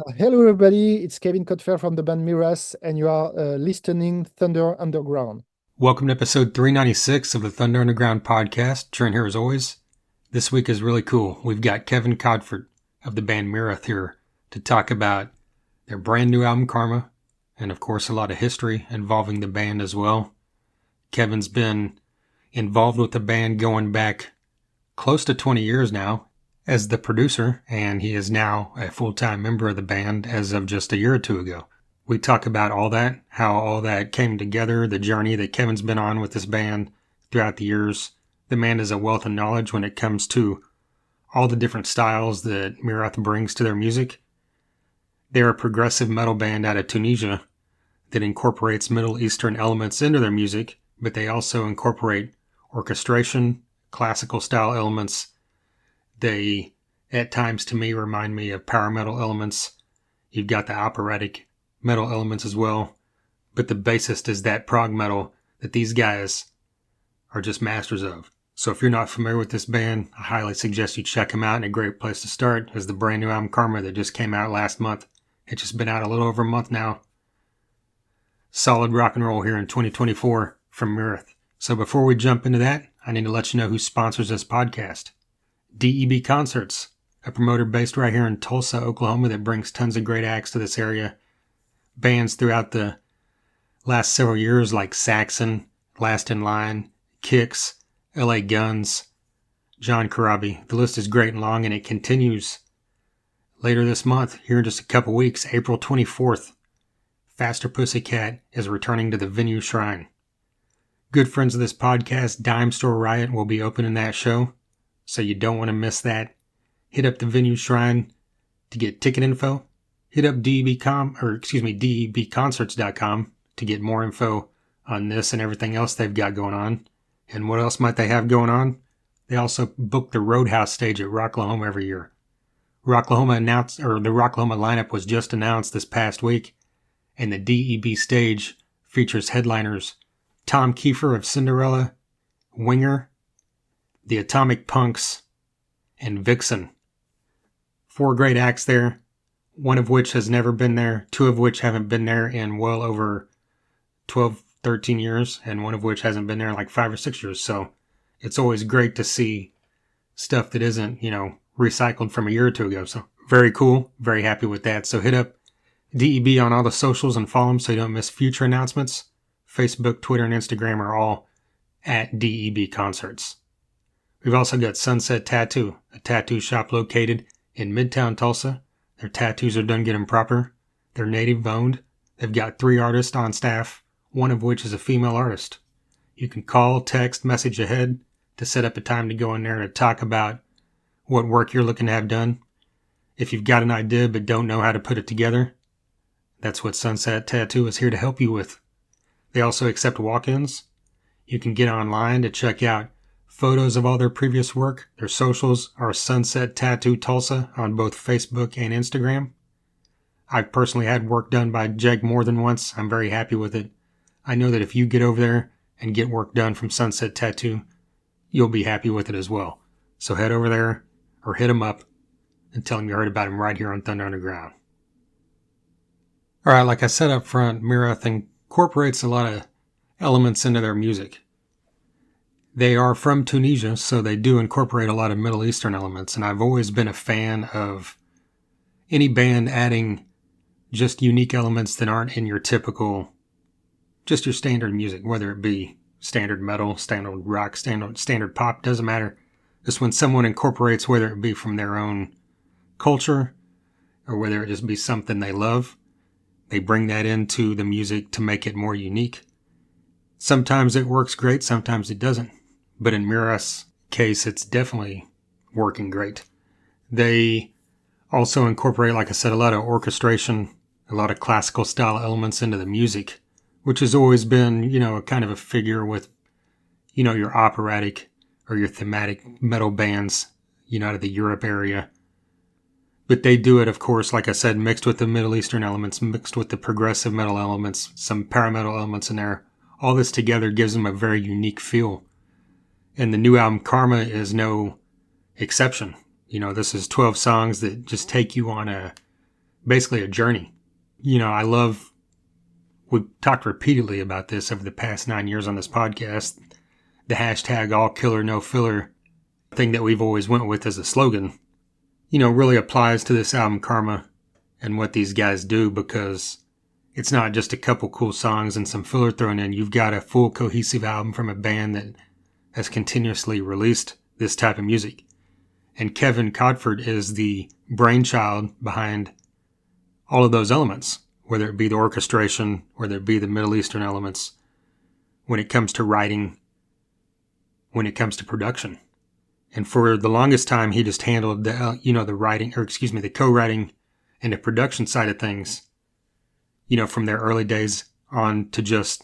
Hello, everybody. It's Kevin Codfert from the band Myrath, and you are listening Thunder Underground. Welcome to episode 396 of the Thunder Underground podcast. Trent here as always. This week is really cool. We've got Kevin Codfert of the band Myrath here to talk about their brand new album Karma, and of course a lot of history involving the band as well. Kevin's been involved with the band going back close to 20 years now as the producer, and he is now a full-time member of the band as of just a year or two ago. We talk about all that, how all that came together, the journey that Kevin's been on with this band throughout the years. The man is a wealth of knowledge when it comes to all the different styles that Myrath brings to their music. They're a progressive metal band out of Tunisia that incorporates Middle Eastern elements into their music, but they also incorporate orchestration, classical style elements. They, at times to me, remind me of power metal elements. You've got the operatic metal elements as well, but the bassist is that prog metal that these guys are just masters of. So if you're not familiar with this band, I highly suggest you check them out, and a great place to start is the brand new album Karma that just came out last month. It's just been out a little over a month now. Solid rock and roll here in 2024 from Myrath. So before we jump into that, I need to let you know who sponsors this podcast. DEB Concerts, a promoter based right here in Tulsa, Oklahoma that brings tons of great acts to this area. Bands throughout the last several years like Saxon, Last in Line, Kicks, LA Guns, John Corabi. The list is great and long, and it continues later this month, here in just a couple weeks, April 24th. Faster Pussycat is returning to the Venue Shrine. Good friends of this podcast, Dime Store Riot, will be opening that show, so you don't want to miss that. Hit up the Venue Shrine to get ticket info. Hit up debconcerts.com to get more info on this and everything else they've got going on. And what else might they have going on? They also book the Roadhouse stage at Rocklahoma every year. The Rocklahoma lineup was just announced this past week, and the DEB stage features headliners Tom Kiefer of Cinderella, Winger, the Atomic Punks, and Vixen. 4 great acts there, one of which has never been there, 2 of which haven't been there in well over 12, 13 years, and one of which hasn't been there in like 5 or 6 years. So it's always great to see stuff that isn't, recycled from a year or two ago. So very cool. Very happy with that. So hit up DEB on all the socials and follow them so you don't miss future announcements. Facebook, Twitter, and Instagram are all at DEB Concerts. We've also got Sunset Tattoo, a tattoo shop located in Midtown Tulsa. Their tattoos are done getting proper. They're native owned. They've got 3 artists on staff, one of which is a female artist. You can call, text, message ahead to set up a time to go in there to talk about what work you're looking to have done. If you've got an idea but don't know how to put it together, that's what Sunset Tattoo is here to help you with. They also accept walk-ins. You can get online to check out photos of all their previous work. Their socials are Sunset Tattoo Tulsa on both Facebook and Instagram. I've personally had work done by Jake more than once. I'm very happy with it. I know that if you get over there and get work done from Sunset Tattoo, you'll be happy with it as well. So head over there or hit them up and tell them you heard about them right here on Thunder Underground. Alright, like I said up front, Myrath incorporates a lot of elements into their music. They are from Tunisia, so they do incorporate a lot of Middle Eastern elements, and I've always been a fan of any band adding just unique elements that aren't in your typical, just your standard music, whether it be standard metal, standard rock, standard pop, doesn't matter. Just when someone incorporates, whether it be from their own culture or whether it just be something they love, they bring that into the music to make it more unique. Sometimes it works great, sometimes it doesn't. But in Myrath's case, it's definitely working great. They also incorporate, like I said, a lot of orchestration, a lot of classical style elements into the music, which has always been, a kind of a figure with, your operatic or your thematic metal bands, out of the Europe area. But they do it, of course, like I said, mixed with the Middle Eastern elements, mixed with the progressive metal elements, some power metal elements in there. All this together gives them a very unique feel. And the new album Karma is no exception. This is 12 songs that just take you on a basically a journey. We've talked repeatedly about this over the past 9 years on this podcast. The hashtag all killer, no filler thing that we've always went with as a slogan, really applies to this album Karma and what these guys do, because it's not just a couple cool songs and some filler thrown in. You've got a full cohesive album from a band that has continuously released this type of music. And Kevin Codfert is the brainchild behind all of those elements, whether it be the orchestration, whether it be the Middle Eastern elements, when it comes to writing, when it comes to production. And for the longest time, he just handled the writing, the co-writing and the production side of things, from their early days on to just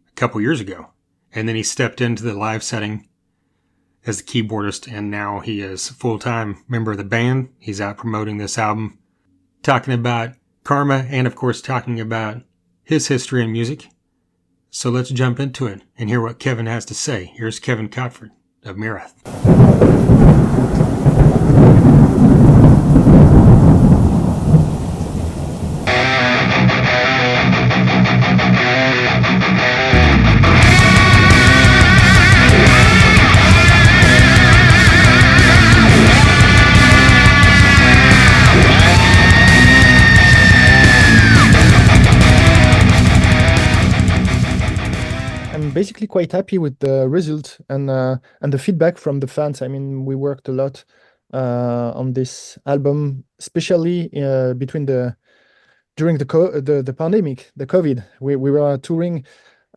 a couple years ago. And then he stepped into the live setting as the keyboardist, and now he is a full-time member of the band. He's out promoting this album, talking about Karma, and of course talking about his history in music. So let's jump into it and hear what Kevin has to say. Here's Kevin Codfert of Myrath. Basically quite happy with the result and the feedback from the fans. I mean, we worked a lot on this album, especially during the pandemic, the COVID. We were touring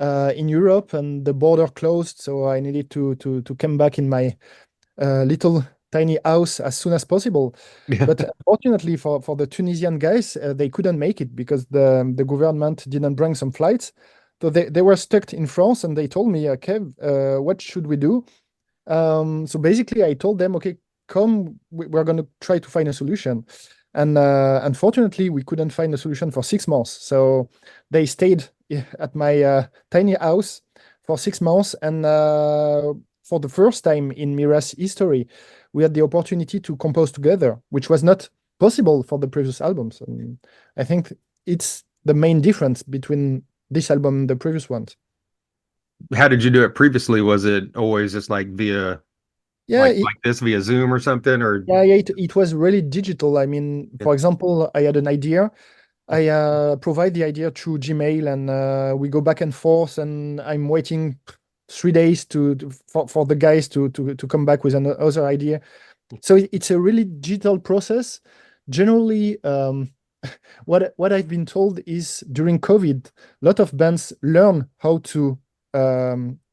in Europe and the border closed, so I needed to come back in my little tiny house as soon as possible. Yeah. But unfortunately for the Tunisian guys, they couldn't make it because the government didn't bring some flights. So they were stuck in France, and they told me, Kev, what should we do? So basically, I told them, okay, come, we're going to try to find a solution. And unfortunately, we couldn't find a solution for 6 months. So they stayed at my tiny house for 6 months. And for the first time in Myrath's history, we had the opportunity to compose together, which was not possible for the previous albums. And I think it's the main difference between this album and the previous ones. How did you do it previously? Was it always just like via like this via Zoom or something? Or it was really digital. I mean, for example, I had an idea. I provide the idea through Gmail, and we go back and forth, and I'm waiting 3 days for the guys to come back with another idea. So it's a really digital process. Generally, what I've been told is during COVID, a lot of bands learn how to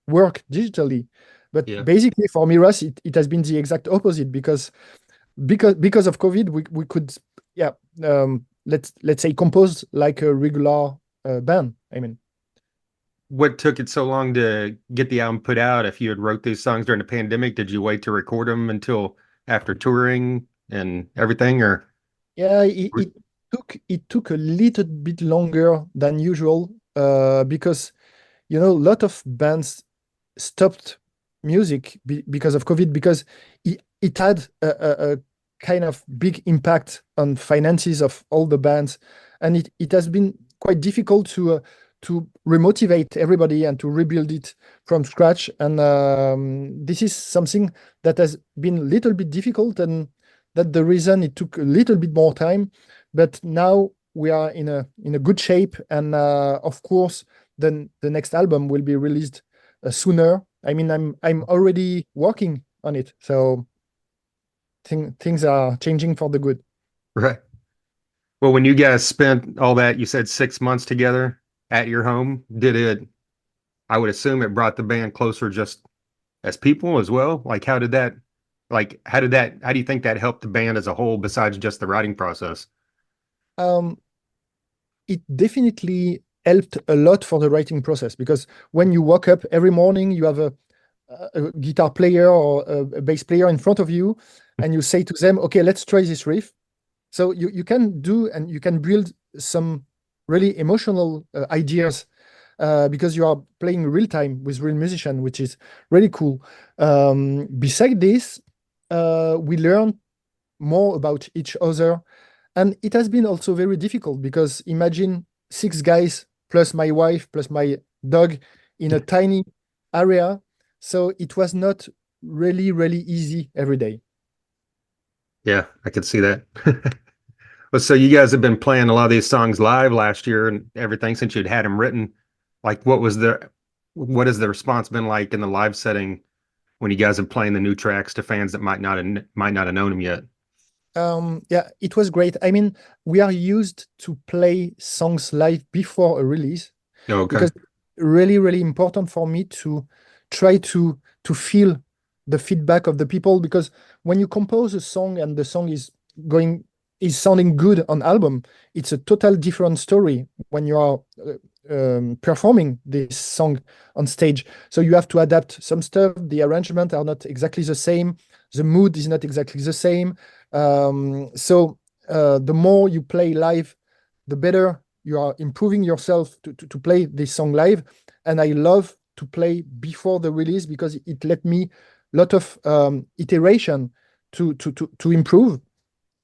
work digitally. But basically for Myrath, it has been the exact opposite, because of COVID, we could, let's say compose like a regular band. I mean, what took it so long to get the album put out? If you had wrote these songs during the pandemic, did you wait to record them until after touring and everything? Or it took a little bit longer than usual because a lot of bands stopped music because of COVID, because it had a kind of big impact on finances of all the bands, and it has been quite difficult to remotivate everybody and to rebuild it from scratch. And this is something that has been a little bit difficult, and that's the reason it took a little bit more time. But now we are in a good shape, and of course, the next album will be released sooner. I mean, I'm already working on it, so things are changing for the good. Right. Well, when you guys spent all that, you said 6 months together at your home, I would assume it brought the band closer just as people as well? Like, how do you think that helped the band as a whole besides just the writing process? It definitely helped a lot for the writing process, because when you wake up every morning, you have a guitar player or a bass player in front of you, and you say to them, okay, let's try this riff. So you can do, and you can build some really emotional ideas because you are playing real time with real musician, which is really cool. Besides this, we learn more about each other, And it has been also very difficult because imagine 6 guys plus my wife plus my dog in a tiny area. So it was not really, really easy every day. Yeah, I could see that. Well, so you guys have been playing a lot of these songs live last year and everything since you'd had them written. Like, what has the response been like in the live setting when you guys are playing the new tracks to fans that might not have known them yet? Yeah, it was great. I mean, we are used to play songs live before a release Oh, okay. because really, really important for me to try to feel the feedback of the people, because when you compose a song and the song going is sounding good on album, it's a total different story when you are performing this song on stage. So you have to adapt some stuff. The arrangement are not exactly the same. The mood is not exactly the same. So the more you play live, the better you are improving yourself to play this song live. And I love to play before the release because it let me lot of iteration to improve.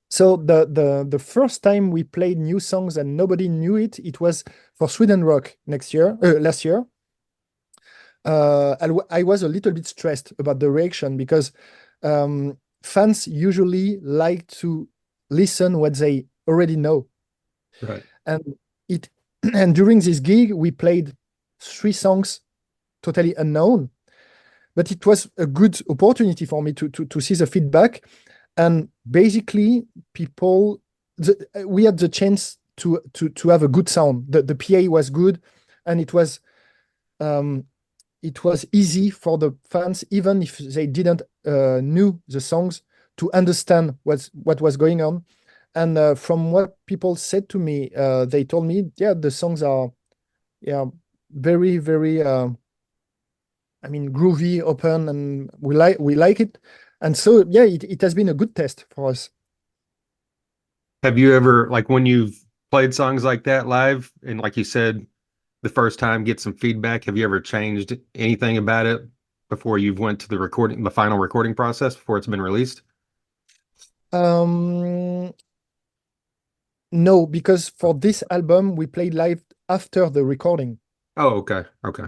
So the first time we played new songs and nobody knew it, it was for Sweden Rock last year. I was a little bit stressed about the reaction because fans usually like to listen what they already know. Right. And it and during this gig we played 3 songs totally unknown, but it was a good opportunity for me to see the feedback. And basically we had the chance to have a good sound. The PA was good, and um, it was easy for the fans, even if they didn't knew the songs, to understand what was going on. And from what people said to me, they told me, yeah, the songs are, yeah, very, very, I mean, groovy, open, and we like it. And so, yeah, it has been a good test for us. Have you ever, like, when you've played songs like that live, and like you said, the first time get some feedback, have you ever changed anything about it before you've went to the final recording process before it's been released? Um, no, because for this album we played live after the recording. Oh, okay. Okay.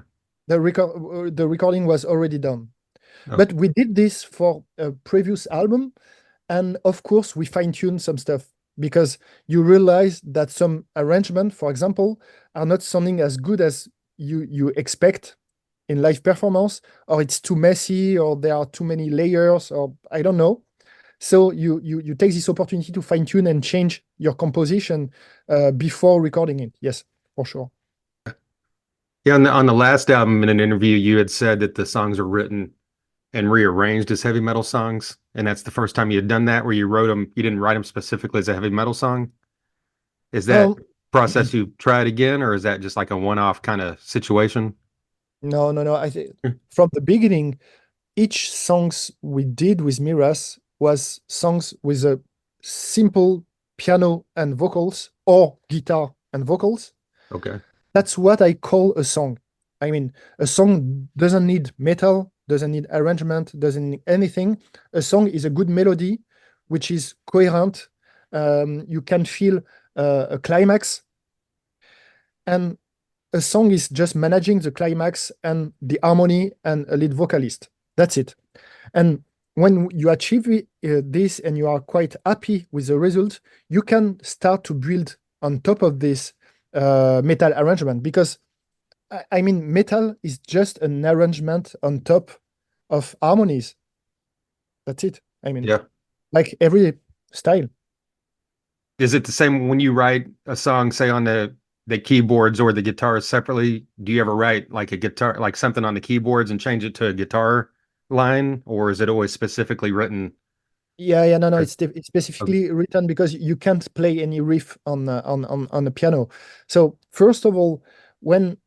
The recording was already done. Oh, But we did this for a previous album, and of course we fine-tuned some stuff because you realize that some arrangement, for example, are not sounding as good as you expect in live performance, or it's too messy, or there are too many layers, or I don't know. So you take this opportunity to fine-tune and change your composition before recording it. Yes, for sure. yeah. On the last album, in an interview, you had said that the songs are written and rearranged as heavy metal songs, and that's the first time you had done that, where you wrote them. You didn't write them specifically as a heavy metal song. Is that Um, process you tried again, or is that just like a one-off kind of situation? no, no, no. I think from the beginning, each songs we did with Myrath was songs with a simple piano and vocals or guitar and vocals. Okay. That's what I call a song. I mean, a song doesn't need metal, doesn't need arrangement, doesn't need anything. A song is a good melody, which is coherent. You can feel a climax, and a song is just managing the climax and the harmony and a lead vocalist. That's it. And when you achieve this and you are quite happy with the result, you can start to build on top of this metal arrangement, because I mean, metal is just an arrangement on top of harmonies. That's it. I mean, Yeah. like every style. Is it the same when you write a song, say on the keyboards or the guitars separately? Do you ever write like a guitar, like something on the keyboards and change it to a guitar line, or is it always specifically written? Yeah, no, no. Or- It's specifically written because you can't play any riff on the piano. So first of all, when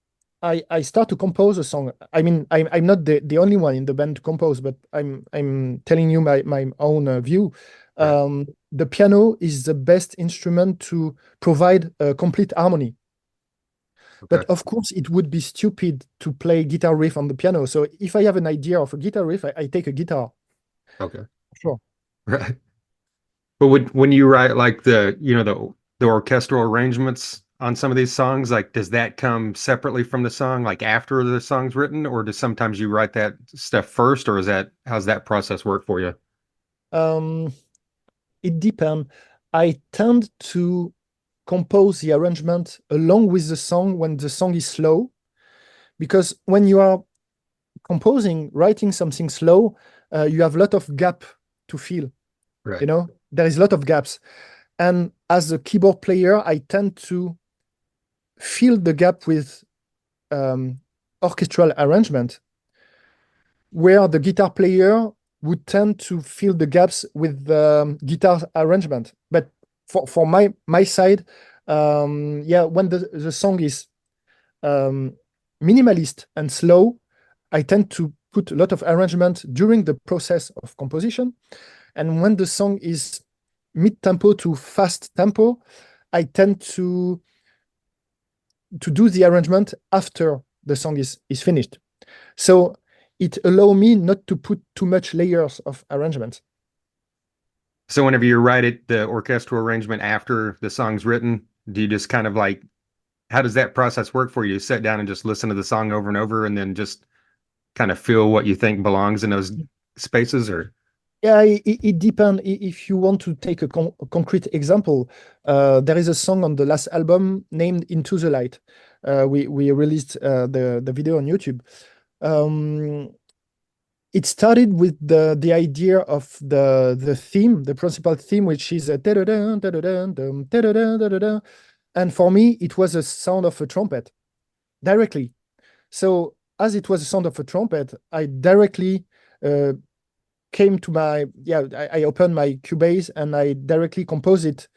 I start to compose a song, I mean, I'm not the only one in the band to compose, but I'm telling you my own view. Yeah. The piano is the best instrument to provide a complete harmony. But Okay. of course, it would be stupid to play guitar riff on the piano. So if I have an idea of a guitar riff, I take a guitar. Okay. Sure. Right. But when you write like the orchestral arrangements on some of these songs, like does that come separately from the song, like after the song's written, or does sometimes you write that stuff first, or is that how's that process work for you? Um, it depends. I tend to compose the arrangement along with the song when the song is slow, because when you are composing, writing something slow, you have a lot of gap to fill. Right. There is a lot of gaps. And as a keyboard player, I tend to fill the gap with orchestral arrangement, where the guitar player would tend to fill the gaps with guitar arrangement. But for my side, yeah, when the song is um, minimalist and slow, I tend to put a lot of arrangement during the process of composition. And when the song is mid-tempo to fast tempo, I tend to do the arrangement after the song is finished. So it allows me not to put too much layers of arrangement. So whenever you write it, the orchestral arrangement after the song's written, do you just kind of like, how does that process work for you? You sit down and just listen to the song over and over and then just kind of feel what you think belongs in those spaces, or? Yeah, it depends. If you want to take a concrete example, there is a song on the last album named "Into the Light." We released the video on YouTube. It started with the idea of the theme, the principal theme, which is a da-da-dun, da-da-dun, dum, da-da-dun, da-da-dun. And for me, it was a sound of a trumpet directly. So as it was a sound of a trumpet, I directly uh, came to I opened my Cubase and I directly composed it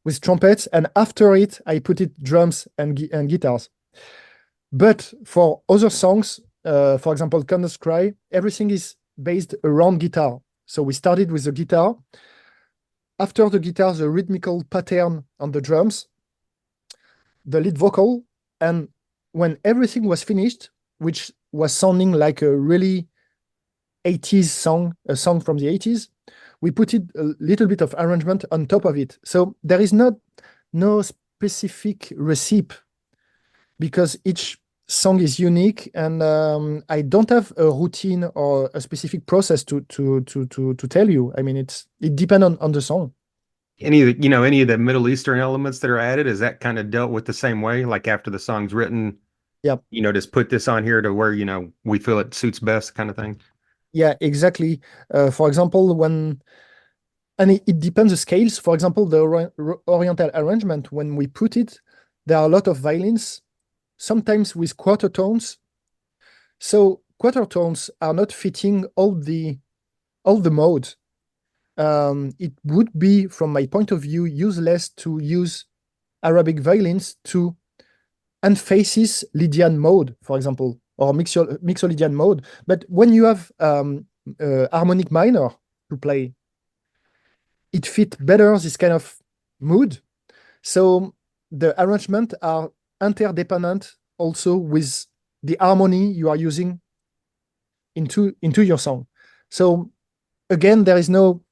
with trumpets. And after it, I put it drums and guitars. But for other songs, for example, Candace Cry, everything is based around guitar. So we started with the guitar. After the guitar, the rhythmical pattern on the drums, the lead vocal, and when everything was finished, which was sounding like a really 80s song, a song from the 80s, we put it a little bit of arrangement on top of it. So there is no specific recipe, because each song is unique, and I don't have a routine or a specific process to tell you. I mean, it depends on the song. Any of the Middle Eastern elements that are added, is that kind of dealt with the same way? Like after the song's written, Yeah, just put this on here to where, we feel it suits best kind of thing. yeah, exactly. For example, and it depends the scales. For example, the Oriental arrangement, when we put it, there are a lot of violins, sometimes with quarter tones. So quarter tones are not fitting all the modes. It would be, from my point of view, useless to use Arabic violins to emphasis Lydian mode, for example, or Mixolydian mode. But when you have harmonic minor to play, it fit better this kind of mood. So the arrangement are interdependent also with the harmony you are using into your song. So again, there is no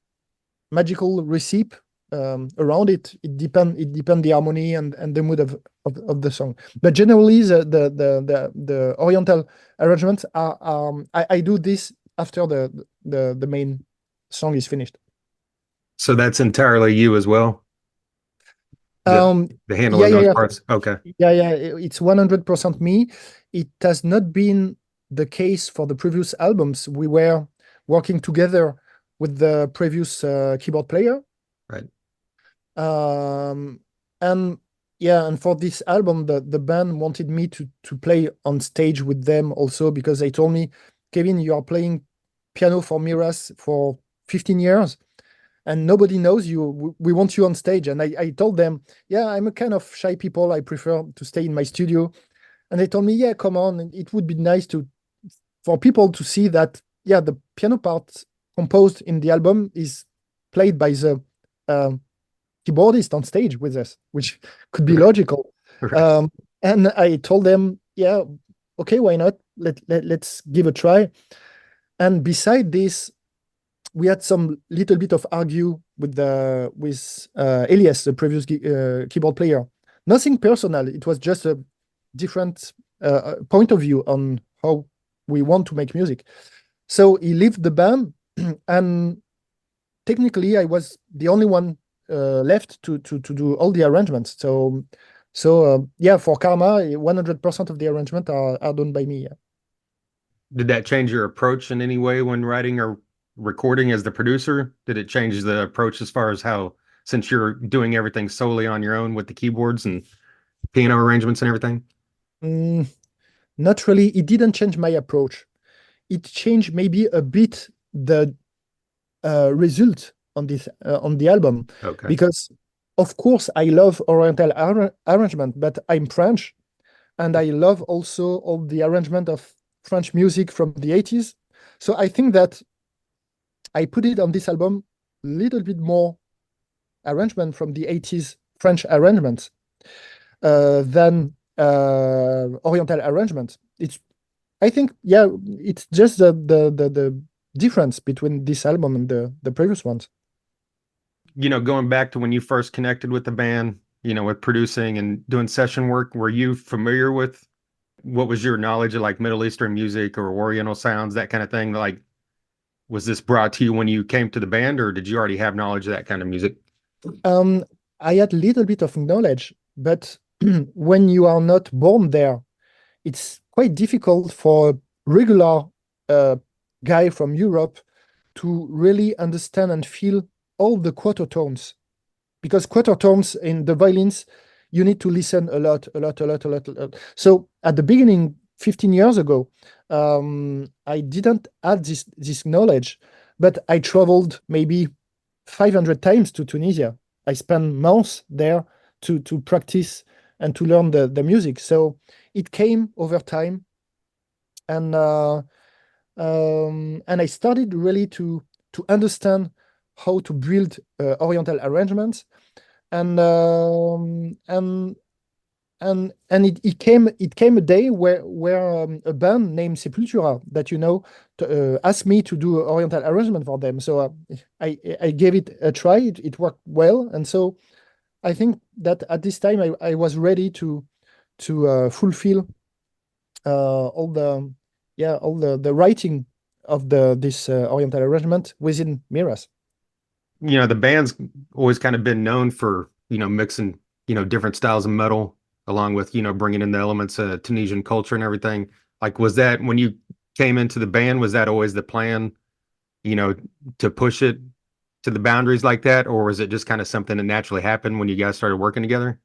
magical recipe around it. It depend the harmony and the mood of the song. But generally, the Oriental arrangements are I do this after the main song is finished. So that's entirely you as well. The Um, the yeah, handling yeah, those yeah, parts. Okay. yeah. It's 100% me. It has not been the case for the previous albums. We were working together with the previous keyboard player. Right. And yeah, and for this album, the band wanted me to play on stage with them also, because they told me, Kevin, you are playing piano for Myrath for 15 years and nobody knows you. We want you on stage. And I told them, yeah, I'm a kind of shy people. I prefer to stay in my studio. And they told me, yeah, come on. It would be nice for people to see that, yeah, the piano part composed in the album is played by the keyboardist on stage with us, which could be Right. logical. Right. And I told them, yeah, okay, why not? Let's give a try. And beside this, we had some little bit of argue with Elias, the previous keyboard player. Nothing personal. It was just a different point of view on how we want to make music. So he left the band, and technically I was the only one left to do all the arrangements. So yeah, for Karma, 100% of the arrangement are done by me. Yeah. Did that change your approach in any way when writing or recording as the producer? Did it change the approach as far as how, since you're doing everything solely on your own with the keyboards and piano arrangements and everything? Mm, Not really. It didn't change my approach. It changed maybe a bit the result on the album, Okay. because of course I love Oriental arrangement, but I'm French, and I love also all the arrangement of French music from the 80s. So I think that I put it on this album a little bit more arrangement from the 80s French arrangements than Oriental arrangements. I think, yeah, it's just the difference between this album and the previous ones. Going back to when you first connected with the band, with producing and doing session work, were you familiar with what was your knowledge of like Middle Eastern music or Oriental sounds, that kind of thing? Like, was this brought to you when you came to the band, or did you already have knowledge of that kind of music? Um, I had a little bit of knowledge, but when you are not born there, it's quite difficult for a regular uh, guy from Europe to really understand and feel all the quarter tones, because quarter tones in the violins, you need to listen a lot, a lot, a lot, a lot, a lot. So at the beginning, 15 years ago, I didn't have this knowledge, but I traveled maybe 500 times to Tunisia. I spent months there to practice and to learn the music. So it came over time, and I started really to understand how to build Oriental arrangements, and it came a day where a band named Sepultura, that asked me to do Oriental arrangement for them. So I gave it a try. It worked well, and so I think that at this time I was ready to fulfill all the writing of this Oriental arrangement within Myrath. The band's always kind of been known for, mixing, different styles of metal along with, bringing in the elements of Tunisian culture and everything. Like, was that when you came into the band, was that always the plan, you know, to push it to the boundaries like that? Or was it just kind of something that naturally happened when you guys started working together?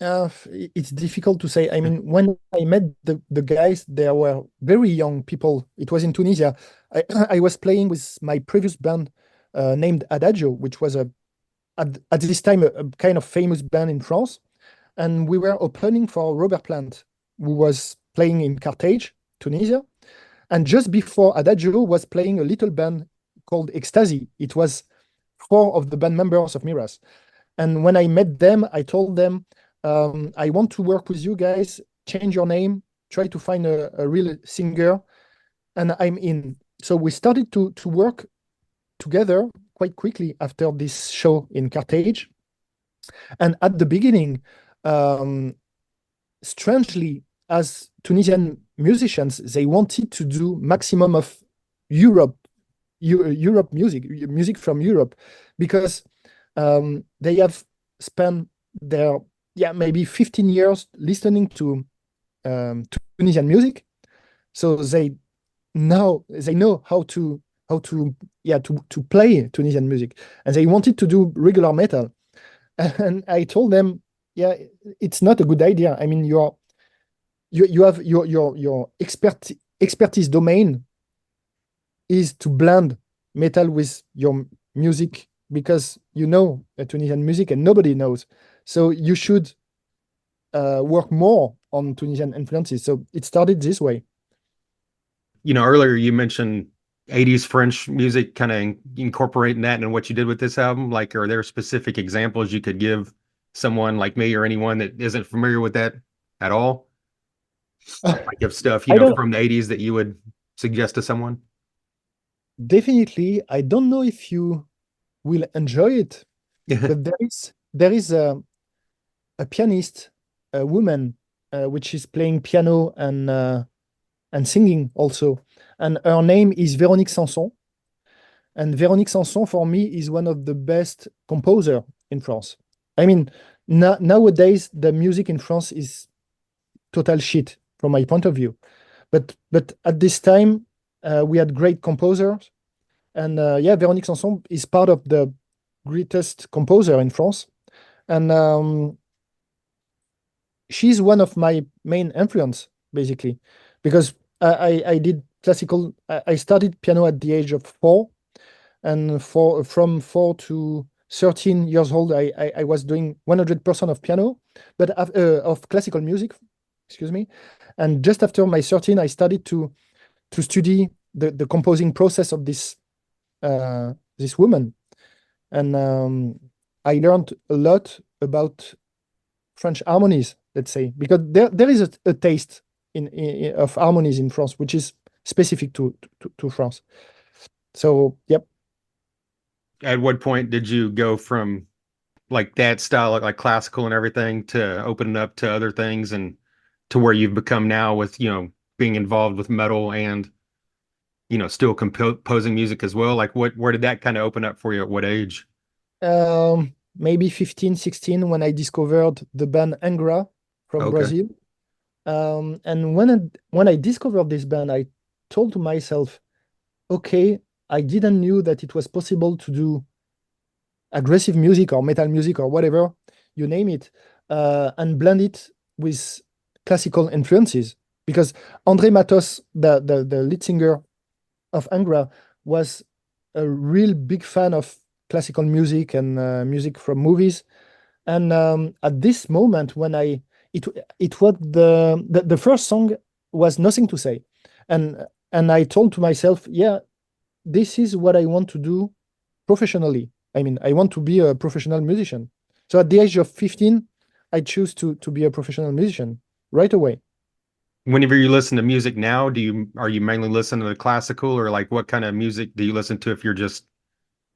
It's difficult to say. I mean, when I met the guys, they were very young people. It was in Tunisia. I, I was playing with my previous band named Adagio, which was at this time a kind of famous band in France. And we were opening for Robert Plant, who was playing in Carthage, Tunisia. And just before, Adagio was playing a little band called Ecstasy. It was four of the band members of Myrath. And when I met them, I told them, I want to work with you guys, change your name, try to find a real singer, and I'm in. So we started to work together quite quickly after this show in Carthage. And at the beginning, um, strangely, as Tunisian musicians, they wanted to do maximum of Europe, Europe music from Europe, because they have spent their maybe 15 years listening to Tunisian music, so they know how to play Tunisian music, and they wanted to do regular metal. And I told them, yeah, it's not a good idea. I mean, you have your expertise domain is to blend metal with your music, because Tunisian music and nobody knows. So you should work more on Tunisian influences. So it started this way. Earlier you mentioned 80s French music, kind of incorporating that into what you did with this album. Like, are there specific examples you could give someone like me or anyone that isn't familiar with that at all? Like, of stuff, I don't from the 80s that you would suggest to someone? definitely. I don't know if you will enjoy it, but there is a pianist, a woman, which is playing piano and singing also, and her name is Véronique Sanson. And Véronique Sanson, for me, is one of the best composer in France. I mean, nowadays the music in France is total shit from my point of view. But at this time, we had great composers, and yeah, Véronique Sanson is part of the greatest composer in France, and she's one of my main influence basically, because I did classical. I started piano at the age of 4, and from 4 to 13 years old, I was doing 100% of piano, but of classical music, excuse me. And just after my 13, I started to study the composing process of this woman, and I learned a lot about French harmonies, let's say, because there is a taste of harmonies in France, which is specific to France. So, yep. At what point did you go from like that style, like classical and everything, to opening up to other things and to where you've become now with, being involved with metal and, still composing music as well? Like where did that kind of open up for you at what age? Maybe 15, 16, when I discovered the band Angra from Okay. Brazil. And when I discovered this band, I told to myself, okay, I didn't knew that it was possible to do aggressive music or metal music or whatever, you name it, and blend it with classical influences. Because André Matos, the lead singer of Angra, was a real big fan of classical music and music from movies. And at this moment, when it it was the first song was Nothing to Say, and I told to myself, yeah, this is what I want to do professionally. I mean, I want to be a professional musician. So at the age of 15, I choose to be a professional musician right away. Whenever you listen to music now, are you mainly listening to the classical, or like what kind of music do you listen to if you're just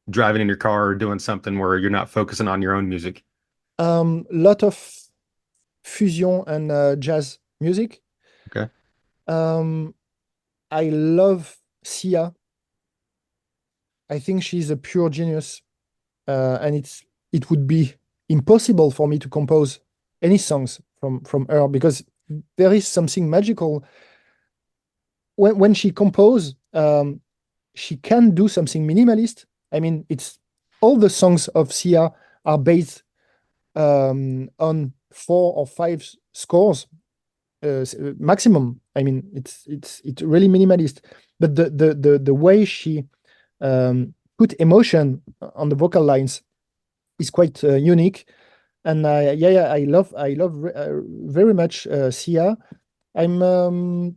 driving in your car or doing something where you're not focusing on your own music? Lot of fusion and jazz music. Okay. Um, I love Sia. I think she's a pure genius, and it would be impossible for me to compose any songs from her, because there is something magical when she compose. She can do something minimalist. I mean, it's all the songs of Sia are based on 4 or 5 scores, maximum. I mean, it's really minimalist, but the way she put emotion on the vocal lines is quite unique. And yeah, I love very much Sia. I'm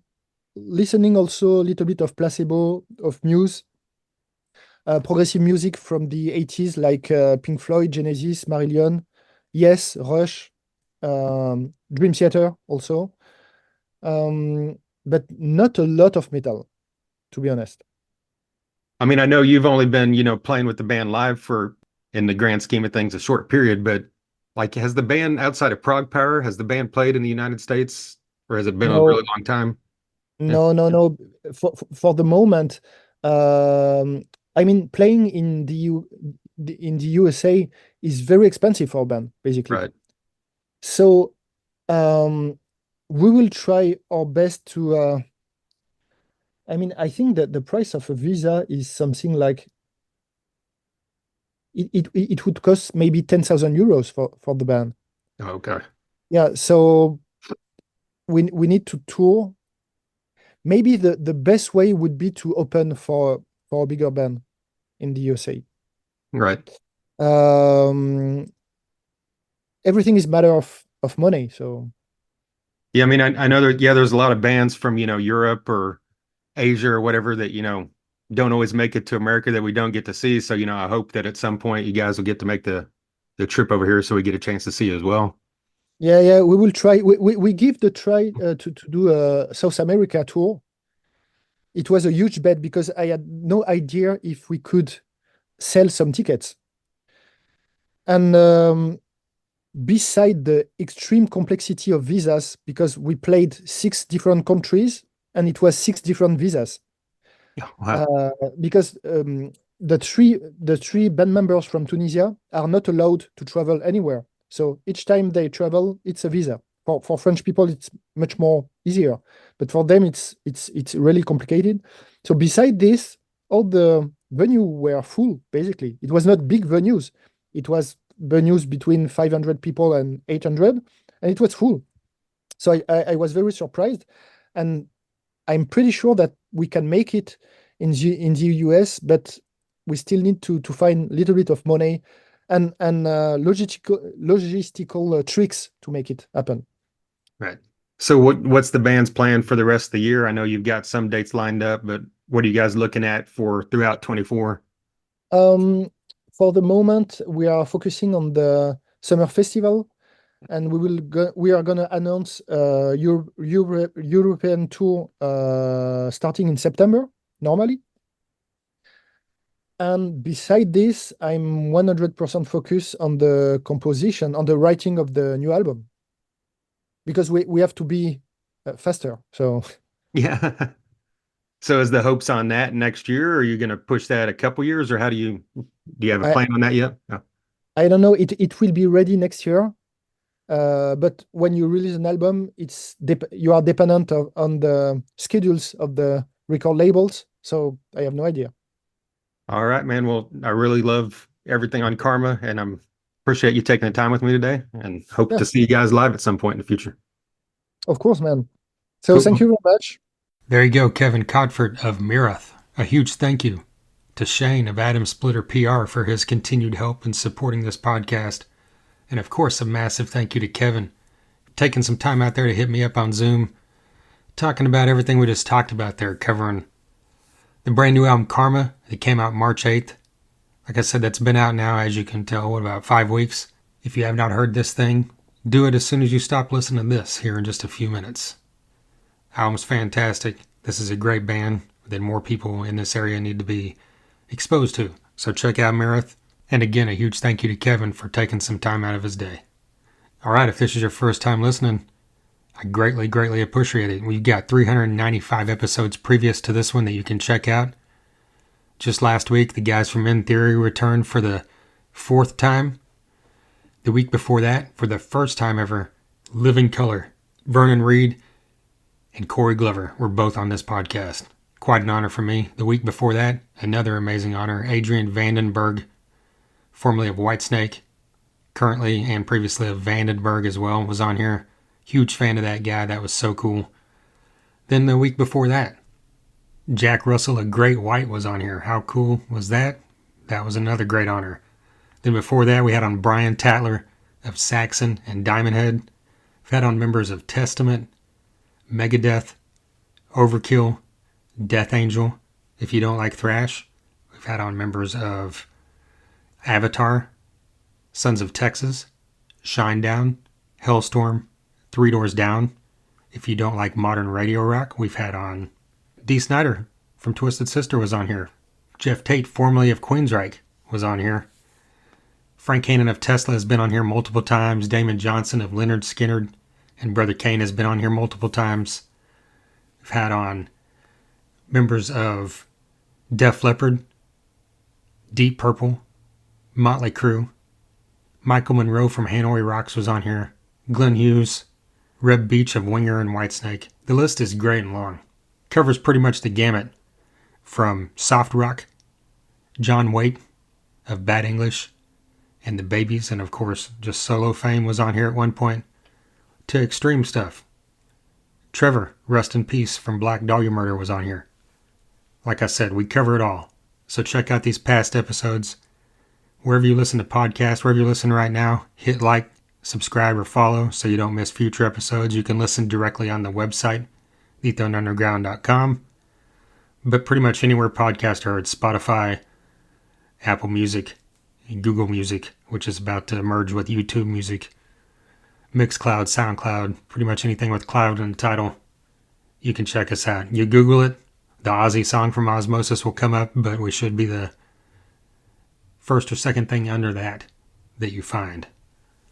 listening also a little bit of Placebo, of Muse, progressive music from the 80s, like Pink Floyd, Genesis, Marillion, Yes, Rush, Dream Theater also, but not a lot of metal, to be honest. I mean, I know you've only been, playing with the band live for, in the grand scheme of things, a short period, but like, has the band outside of Prague Power, has the band played in the United States, or has it been a really No, long time? Yeah. no, no, no. For the moment, um, I mean, playing in the USA is very expensive for a band, basically. Right. So um, we will try our best to. I mean, I think that the price of a visa is something like it would cost maybe 10,000 euros for the band. Okay. Yeah, so we need to tour. Maybe the best way would be to open for a bigger band in the USA. Right. Um, Everything is matter of money. So Yeah, I mean, I know yeah, there's a lot of bands from, Europe or Asia or whatever that, don't always make it to America that we don't get to see. So, I hope that at some point you guys will get to make the trip over here so we get a chance to see you as well. yeah, yeah, we will try. We give the try to do a South America tour it was a huge bet because I had no idea if we could sell some tickets. And beside the extreme complexity of visas, because we played 6 different countries and it was 6 different visas. Wow. Because the three band members from Tunisia are not allowed to travel anywhere. So each time they travel, it's a visa. For French people, it's much more easier, but for them, it's really complicated. So beside this, all the venues were full. Basically, it was not big venues. It was venues between 500 people and 800, and it was full. So I was very surprised, and I'm pretty sure that we can make it in the US, but we still need to find a little bit of money and logistical tricks to make it happen. Right. So what's the band's plan for the rest of the year? I know you've got some dates lined up, but what are you guys looking at for throughout 24? For the moment, we are focusing on the summer festival, and we are gonna announce European tour starting in September normally. And beside this, I'm 100% focused on the composition, on the writing of the new album, because we have to be faster. So Yeah. So is the hopes on that next year? Or are you going to push that a couple years, or do you have a I plan on that yet? No. I don't know. It will be ready next year. But when you release an album, you are dependent on the schedules of the record labels. So I have no idea. All right, man. Well, I really love everything on Karma, and I'm appreciate you taking the time with me today, and hope Yeah, to see you guys live at some point in the future. of course, man. So thank Cool. you very much. There you go, Kevin Codfert of Myrath. A huge thank you to Shane of Adam Splitter PR for his continued help in supporting this podcast. And of course, a massive thank you to Kevin, taking some time out there to hit me up on Zoom, talking about everything we just talked about there, covering the brand new album Karma that came out March 8th. Like I said, that's been out now, as you can tell, about 5 weeks. If you have not heard this thing, do it as soon as you stop listening to this here in just a few minutes. Album's fantastic. This is a great band that more people in this area need to be exposed to. So check out Myrath. And again, a huge thank you to Kevin for taking some time out of his day. All right, if this is your first time listening, I greatly, greatly appreciate it. We've got 395 episodes previous to this one that you can check out. Just last week, the guys from In Theory returned for the 4th time. The week before that, for the first time ever, Living Color, Vernon Reed and Corey Glover were both on this podcast. Quite an honor for me. The week before that, another amazing honor, Adrian Vandenberg, formerly of Whitesnake, currently and previously of Vandenberg as well, was on here. Huge fan of that guy. That was so cool. Then the week before that, Jack Russell of Great White was on here. How cool was that? That was another great honor. Then before that, we had on Brian Tatler of Saxon and Diamond Head. We've had on members of Testament, Megadeth, Overkill, Death Angel, if you don't like thrash. We've had on members of Avatar, Sons of Texas, Shinedown, Hellstorm, Three Doors Down. If you don't like modern radio rock, we've had on Dee Snider from Twisted Sister was on here. Jeff Tate, formerly of Queensryche, was on here. Frank Hannon of Tesla has been on here multiple times. Damon Johnson of Leonard Skinner and Brother Kane has been on here multiple times. We've had on members of Def Leppard, Deep Purple, Motley Crue. Michael Monroe from Hanoi Rocks was on here. Glenn Hughes, Reb Beach of Winger and Whitesnake. The list is great and long. Covers pretty much the gamut from soft rock, John Waite of Bad English and the Babies, and of course just solo fame was on here at one point, to extreme stuff. Trevor, rest in peace, from Black Dahlia Murder was on here. Like I said, we cover it all. So check out these past episodes. Wherever you listen to podcasts, wherever you listen right now, hit like, subscribe, or follow so you don't miss future episodes. You can listen directly on the website, thethunderunderground.com. But pretty much anywhere podcasts are heard, Spotify, Apple Music, and Google Music, which is about to merge with YouTube Music, Mixcloud, SoundCloud, pretty much anything with cloud in the title, you can check us out. You Google it, the Ozzy song from Osmosis will come up, but we should be the first or second thing under that you find.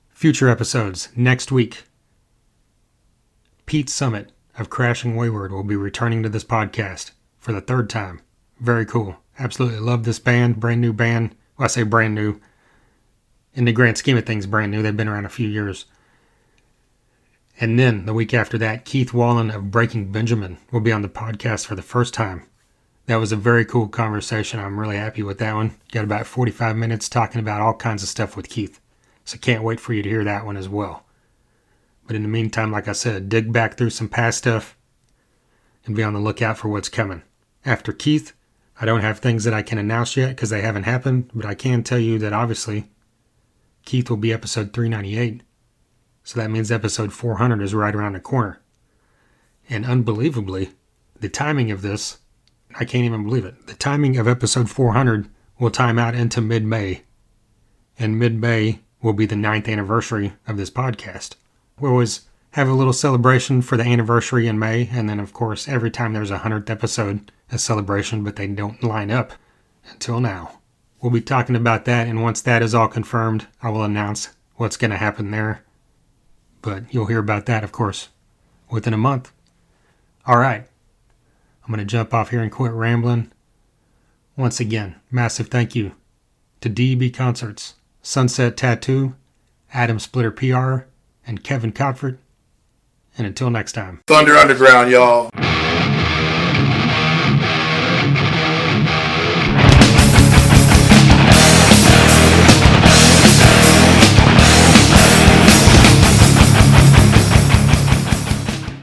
Future episodes next week. Pete Summit of Crashing Wayward will be returning to this podcast for the third time. Very cool. Absolutely love this band. Brand new band. Well, I say brand new. In the grand scheme of things, brand new. They've been around a few years. And then the week after that, Keith Wallen of Breaking Benjamin will be on the podcast for the first time. That was a very cool conversation. I'm really happy with that one. Got about 45 minutes talking about all kinds of stuff with Keith. So can't wait for you to hear that one as well. But in the meantime, like I said, dig back through some past stuff and be on the lookout for what's coming. After Keith, I don't have things that I can announce yet because they haven't happened, but I can tell you that obviously Keith will be episode 398. So that means episode 400 is right around the corner. And unbelievably, the timing of this, I can't even believe it. The timing of episode 400 will time out into mid-May. And mid-May will be the 9th anniversary of this podcast. We always have a little celebration for the anniversary in May. And then, of course, every time there's a 100th episode, a celebration, but they don't line up until now. We'll be talking about that. And once that is all confirmed, I will announce what's going to happen there. But you'll hear about that, of course, within a month. All right. I'm going to jump off here and quit rambling. Once again, massive thank you to DEB Concerts, Sunset Tattoo, Adam Splitter PR, and Kevin Codfert. And until next time. Thunder Underground, y'all.